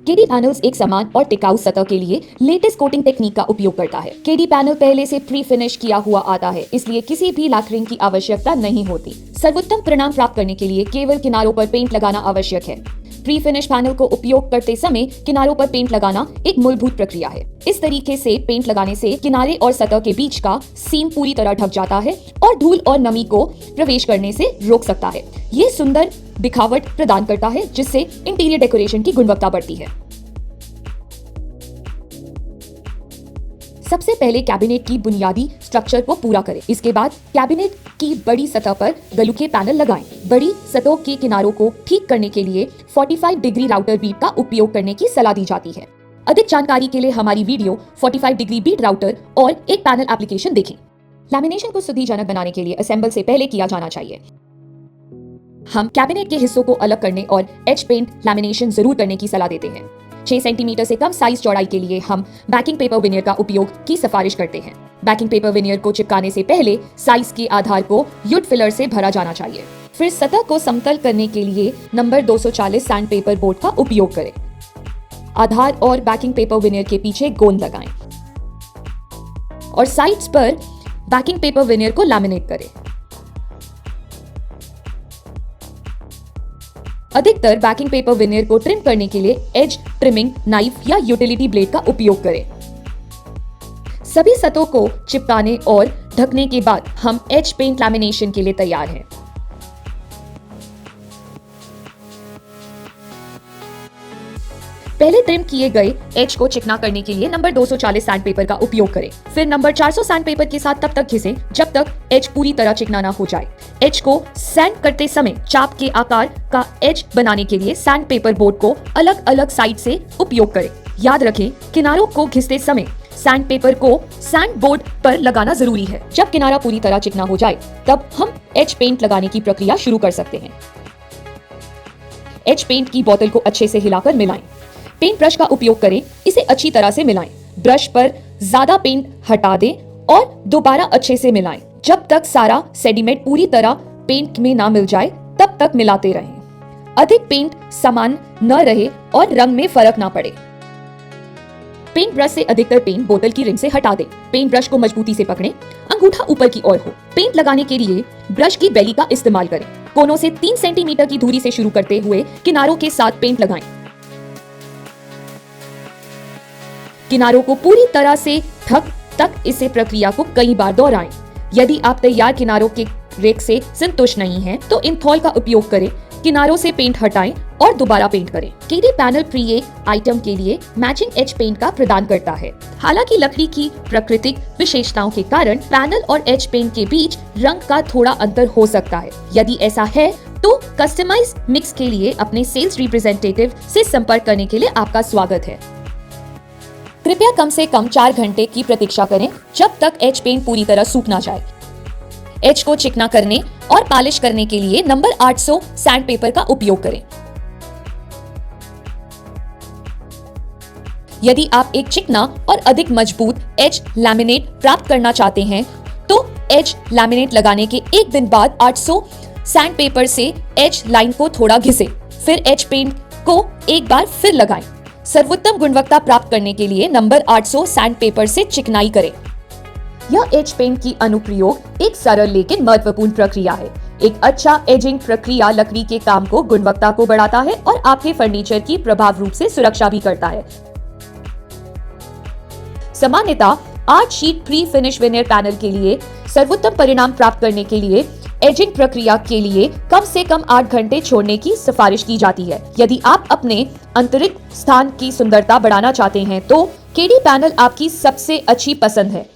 KD panels एक समान और टिकाऊ सतह के लिए लेटेस्ट कोटिंग टेक्निक का उपयोग करता है। केडी पैनल पहले से प्री फिनिश किया हुआ आता है, इसलिए किसी भी लैकरिंग की आवश्यकता नहीं होती। सर्वोत्तम परिणाम प्राप्त करने के लिए केवल किनारों पर पेंट लगाना आवश्यक है। प्री फिनिश पैनल को उपयोग करते समय किनारों पर पेंट लगाना एक मूलभूत प्रक्रिया है। इस तरीके से पेंट लगाने से किनारे और सतह के बीच का सीम पूरी तरह ढक जाता है और धूल और नमी को प्रवेश करने से रोक सकता है। ये सुंदर दिखावट प्रदान करता है, जिससे इंटीरियर डेकोरेशन की गुणवत्ता बढ़ती है। सबसे पहले कैबिनेट की बुनियादी स्ट्रक्चर को पूरा करें। इसके बाद कैबिनेट की बड़ी सतह पर गलुके पैनल लगाएं। बड़ी सतहों के किनारों को ठीक करने के लिए 45 डिग्री राउटर बीट का उपयोग करने की सलाह दी जाती है। अधिक जानकारी के लिए हमारी वीडियो 45 डिग्री बीट राउटर और एक पैनल एप्लीकेशन देखें। लैमिनेशन को सुविधाजनक बनाने के लिए असेंबल से पहले किया जाना चाहिए। हम कैबिनेट के हिस्सों को अलग करने और एच पेंट लैमिनेशन जरूर करने की सलाह देते हैं। 6 सेंटीमीटर से कम साइज चौड़ाई के लिए हम बैकिंग पेपर विनियर का उपयोग की सिफारिश करते हैं। बैकिंग पेपर विनियर को चिपकाने से पहले साइज के आधार को यूट फिलर से भरा जाना चाहिए। फिर सतह को समतल करने के लिए नंबर 240 सैंड पेपर बोर्ड का उपयोग करें। आधार और बैकिंग पेपर विनियर के पीछे गोंद लगाएं और साइड्स पर बैकिंग पेपर विनियर को लैमिनेट करें। अधिकतर बैकिंग पेपर विनियर को ट्रिम करने के लिए एज ट्रिमिंग नाइफ या यूटिलिटी ब्लेड का उपयोग करें। सभी सतहों को चिपकाने और ढकने के बाद हम एज पेंट लैमिनेशन के लिए तैयार हैं। पहले ट्रिम किए गए एज को चिकना करने के लिए नंबर 240 सैंड पेपर का उपयोग करें। फिर नंबर 400 सैंड पेपर के साथ तब तक घिसें जब तक एज पूरी तरह चिकना ना हो जाए। एज को सैंड करते समय चाप के आकार का एज बनाने के लिए सैंड पेपर बोर्ड को अलग अलग साइड से उपयोग करें। याद रखें, किनारों को घिसते समय सैंड पेपर को सैंड बोर्ड पर लगाना जरूरी है। जब किनारा पूरी तरह चिकना हो जाए तब हम एज पेंट लगाने की प्रक्रिया शुरू कर सकते हैं। एज पेंट की बोतल को अच्छे से हिलाकर मिलाएं। पेंट ब्रश का उपयोग करें, इसे अच्छी तरह से मिलाएं। ब्रश पर ज्यादा पेंट हटा दें और दोबारा अच्छे से मिलाएं। जब तक सारा सेडिमेंट पूरी तरह पेंट में ना मिल जाए तब तक मिलाते रहें। अधिक पेंट समान न रहे और रंग में फर्क ना पड़े। पेंट ब्रश से अधिकतर पेंट बोतल की रिम से हटा दें। पेंट ब्रश को मजबूती से पकड़ें, अंगूठा ऊपर की ओर हो। पेंट लगाने के लिए ब्रश की बेली का इस्तेमाल करें। कोनों से 3 सेंटीमीटर की दूरी से शुरू करते हुए किनारों के साथ पेंट लगाएं। किनारों को पूरी तरह से ढक तक इसे प्रक्रिया को कई बार दोहराएं। यदि आप तैयार किनारों के रेख से संतुष्ट नहीं हैं, तो इंथॉल का उपयोग करें। किनारों से पेंट हटाएं और दोबारा पेंट करें। केडी पैनल प्री आइटम के लिए मैचिंग एज पेंट का प्रदान करता है। हालांकि लकड़ी की प्राकृतिक विशेषताओं के कारण पैनल और एज पेंट के बीच रंग का थोड़ा अंतर हो सकता है। यदि ऐसा है तो कस्टमाइज मिक्स के लिए अपने सेल्स रिप्रेजेंटेटिव से संपर्क करने के लिए आपका स्वागत है। कृपया कम से कम 4 घंटे की प्रतीक्षा करें जब तक एज पेंट पूरी तरह सूख ना जाए। एज को चिकना करने और पॉलिश करने के लिए नंबर 800 सैंड पेपर का उपयोग करें। यदि आप एक चिकना और अधिक मजबूत एज लैमिनेट प्राप्त करना चाहते हैं, तो एज लैमिनेट लगाने के 1 दिन बाद 800 सैंड पेपर से एज लाइन को थोड़ा घिसें। फिर एज पेंट को एक बार फिर लगाएं। सर्वोत्तम गुणवत्ता प्राप्त करने के लिए नंबर 800 सैंड पेपर से चिकनाई करें। यह एज पेंट की अनुप्रयोग एक सरल लेकिन महत्वपूर्ण प्रक्रिया है। एक अच्छा एजिंग प्रक्रिया लकड़ी के काम को गुणवत्ता को बढ़ाता है और आपके फर्नीचर की प्रभावी रूप से सुरक्षा भी करता है। सामान्यतः 8 sheet pre finish veneer panel के लिए सर्वोत्तम परिणाम प्राप्त करने के लिए एजिंग प्रक्रिया के लिए कम से कम 8 घंटे छोड़ने की सिफारिश की जाती है। यदि आप अपने आंतरिक स्थान की सुंदरता बढ़ाना चाहते हैं तो केडी पैनल आपकी सबसे अच्छी पसंद है।